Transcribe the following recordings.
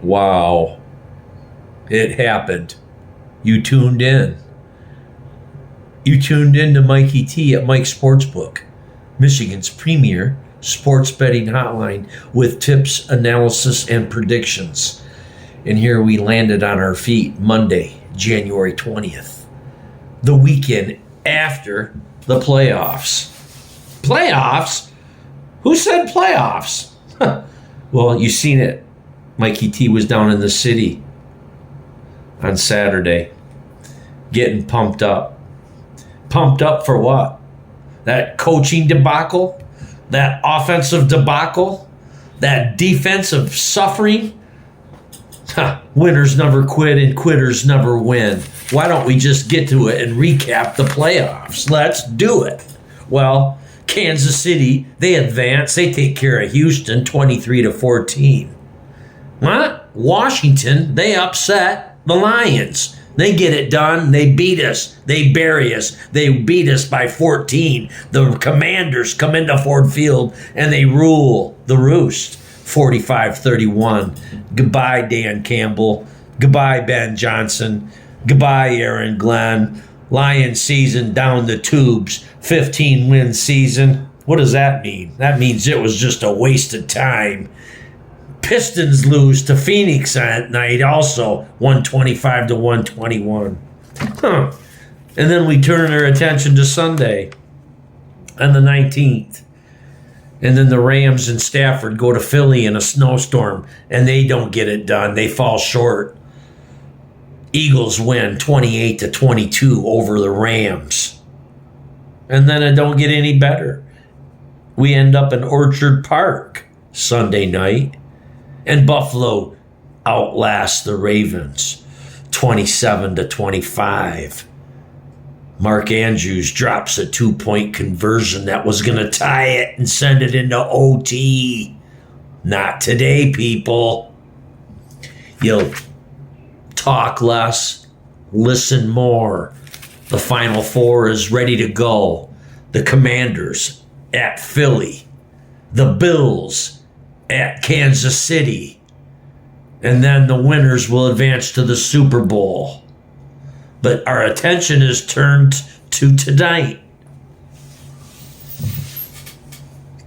Wow. It happened. You tuned in. You tuned in to Mikey T at Mike Sportsbook, Michigan's premier sports betting hotline with tips, analysis, and predictions. And here we landed on our feet Monday, January 20th, the weekend after the playoffs. Playoffs? Who said playoffs? Well, you seen it. Mikey T was down in the city on Saturday, getting pumped up. Pumped up for what? That coaching debacle? That offensive debacle? That defensive suffering? Winners never quit and quitters never win. Why don't we just get to it and recap the playoffs? Let's do it. Well, Kansas City, they advance. They take care of Houston 23-14. What? Washington, they upset the Lions. They get it done. They beat us. They bury us. They beat us by 14. The Commanders come into Ford Field and they rule the roost 45-31. Goodbye, Dan Campbell. Goodbye, Ben Johnson. Goodbye, Aaron Glenn. Lions season down the tubes. 15-win season. What does that mean? That means it was just a waste of time. Pistons lose to Phoenix that night, also 125-121. And then we turn our attention to Sunday on the 19th. And then the Rams and Stafford go to Philly in a snowstorm, and they don't get it done. They fall short. Eagles win 28-22 over the Rams. And then it don't get any better. We end up in Orchard Park Sunday night. And Buffalo outlasts the Ravens 27-25. Mark Andrews drops a 2-point conversion that was going to tie it and send it into OT. Not today, people. You'll talk less, listen more. The Final Four is ready to go. The Commanders at Philly. The Bills at Kansas City. And then the winners will advance to the Super Bowl. But our attention is turned to tonight.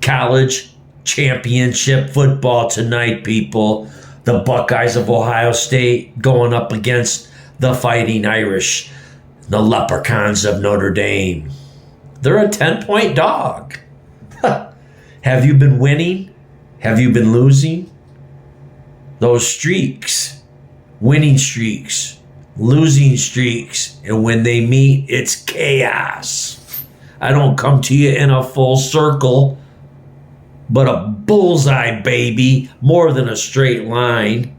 College championship football tonight, people. The Buckeyes of Ohio State going up against the Fighting Irish, the Leprechauns of Notre Dame. They're a 10-point dog. Have you been winning? Have you been losing? Those streaks, winning streaks, losing streaks, and when they meet, it's chaos. I don't come to you in a full circle, but a bullseye, baby, more than a straight line.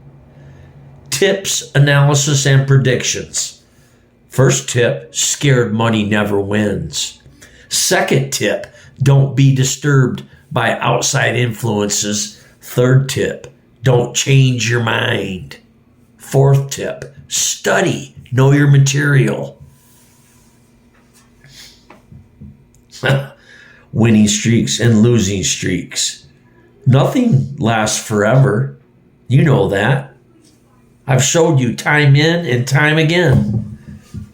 Tips, analysis, and predictions. First tip, scared money never wins. Second tip, don't be disturbed by outside influences. Third tip, don't change your mind. Fourth tip, study, know your material. Winning streaks and losing streaks. Nothing lasts forever. You know that. I've showed you time in and time again.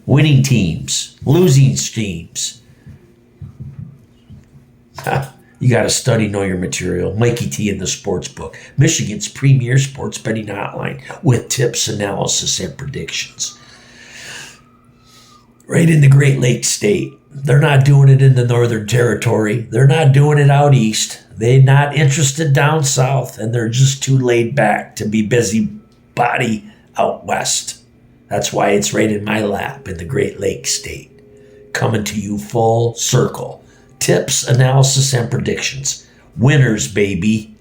Winning teams, losing teams. You got to study, know your material. Mikey T in the Sportsbook, Michigan's premier sports betting hotline with tips, analysis, and predictions. Right in the Great Lakes State. They're not doing it in the Northern Territory. They're not doing it out east. They're not interested down south, and they're just too laid back to be busybody out west. That's why it's right in my lap in the Great Lakes State. Coming to you full circle. Tips, analysis, and predictions. Winners, baby.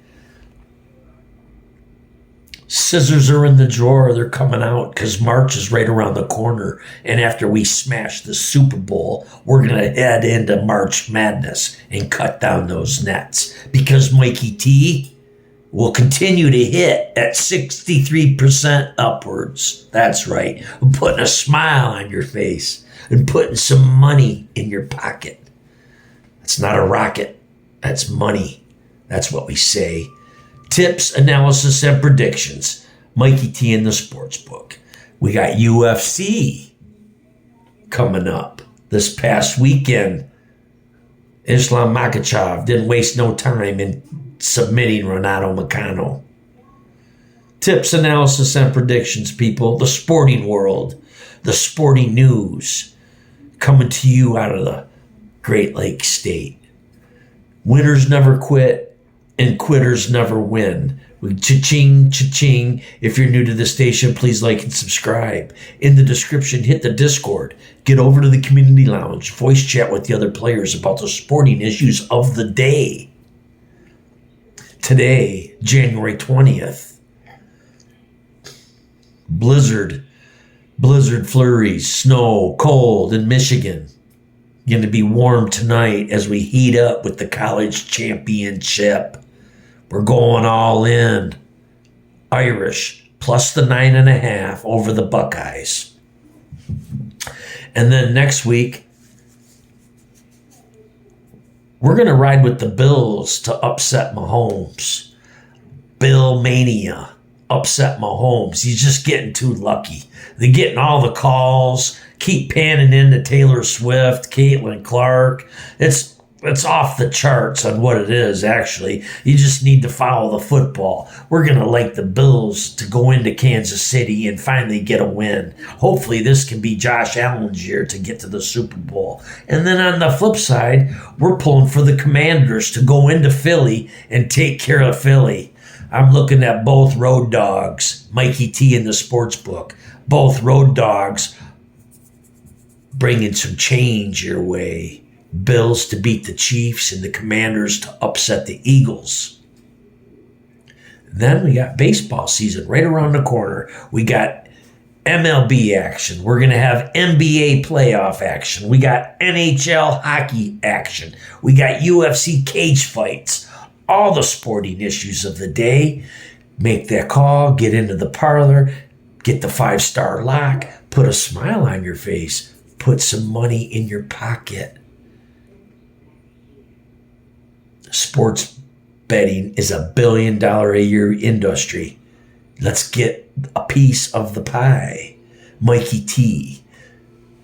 Scissors are in the drawer. They're coming out because March is right around the corner. And after we smash the Super Bowl, we're going to head into March Madness and cut down those nets. Because Mikey T will continue to hit at 63% upwards. That's right. I'm putting a smile on your face and putting some money in your pocket. It's not a rocket. That's money. That's what we say. Tips, analysis, and predictions. Mikey T in the sports book. We got UFC coming up this past weekend. Islam Makhachev didn't waste no time in submitting Renato Moicano. Tips, analysis, and predictions, people. The sporting world, the sporting news, coming to you out of the Great Lakes State. Winners never quit, and quitters never win. Cha-ching, cha-ching. If you're new to the station, please like and subscribe. In the description, hit the Discord. Get over to the community lounge. Voice chat with the other players about the sporting issues of the day. Today, January 20th. Blizzard flurries, snow, cold in Michigan. Going to be warm tonight as we heat up with the college championship. We're going all in. Irish plus the 9.5 over the Buckeyes. And then next week, we're going to ride with the Bills to upset Mahomes. Bill Mania. Upset Mahomes. He's just getting too lucky. They're getting all the calls. Keep panning into Taylor Swift, Caitlin Clark. It's off the charts on what it is, actually. You just need to follow the football. We're going to like the Bills to go into Kansas City and finally get a win. Hopefully this can be Josh Allen's year to get to the Super Bowl. And then on the flip side, we're pulling for the Commanders to go into Philly and take care of Philly. I'm looking at both road dogs, Mikey T in the sports book. Both road dogs bringing some change your way. Bills to beat the Chiefs and the Commanders to upset the Eagles. Then we got baseball season right around the corner. We got MLB action. We're going to have NBA playoff action. We got NHL hockey action. We got UFC cage fights. All the sporting issues of the day. Make that call, get into the parlor, get the 5-star lock, put a smile on your face, put some money in your pocket. Sports betting is $1 billion a year industry. Let's get a piece of the pie. Mikey T.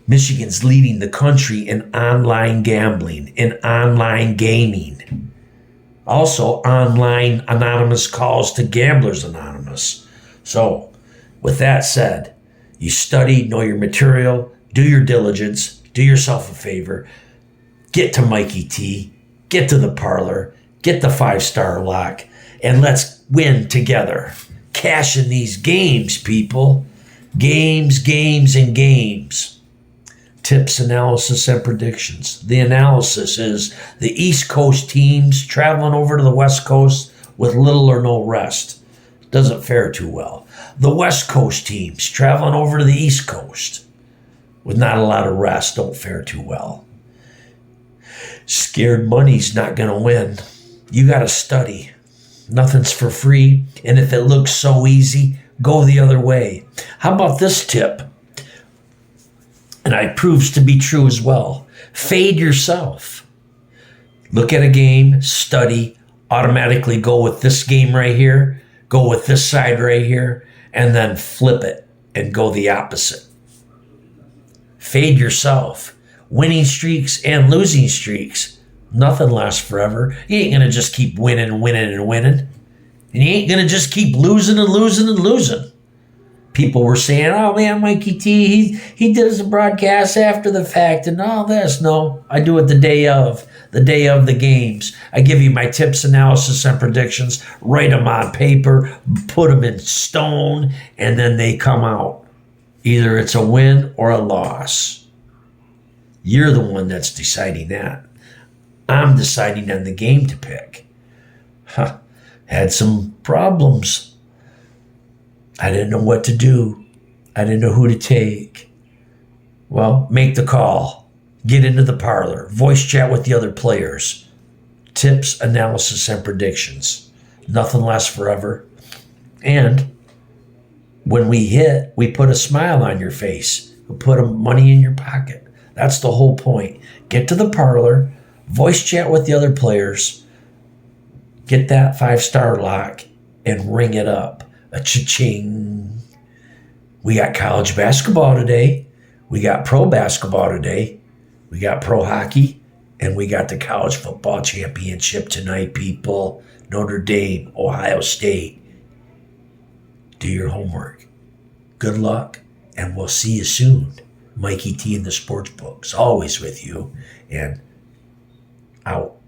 Michigan's leading the country in online gambling, in online gaming. Also, online anonymous calls to Gamblers Anonymous. So, with that said, you study, know your material, do your diligence, do yourself a favor, get to Mikey T, get to the parlor, get the 5-star lock, and let's win together. Cash in these games, people. Games, games, and games. Tips, analysis, and predictions. The analysis is the East Coast teams traveling over to the West Coast with little or no rest. Doesn't fare too well. The West Coast teams traveling over to the East Coast with not a lot of rest don't fare too well. Scared money's not going to win. You got to study. Nothing's for free. And if it looks so easy, go the other way. How about this tip? And it proves to be true as well. Fade yourself. Look at a game, study, automatically go with this game right here, go with this side right here, and then flip it and go the opposite. Fade yourself. Winning streaks and losing streaks. Nothing lasts forever. You ain't going to just keep winning and winning and winning. And you ain't going to just keep losing and losing and losing. People were saying, oh man, Mikey T, he does the broadcast after the fact and all this. No, I do it the day of the games. I give you my tips, analysis, and predictions, write them on paper, put them in stone, and then they come out. Either it's a win or a loss. You're the one that's deciding that. I'm deciding on the game to pick. Had some problems. I didn't know what to do. I didn't know who to take. Well, make the call. Get into the parlor. Voice chat with the other players. Tips, analysis, and predictions. Nothing lasts forever. And when we hit, we put a smile on your face. We put money in your pocket. That's the whole point. Get to the parlor. Voice chat with the other players. Get that 5-star lock and ring it up. A cha-ching. We got college basketball today. We got pro basketball today. We got pro hockey. And we got the college football championship tonight, people. Notre Dame, Ohio State. Do your homework. Good luck, and we'll see you soon. Mikey T in the Sports Books, always with you, and out.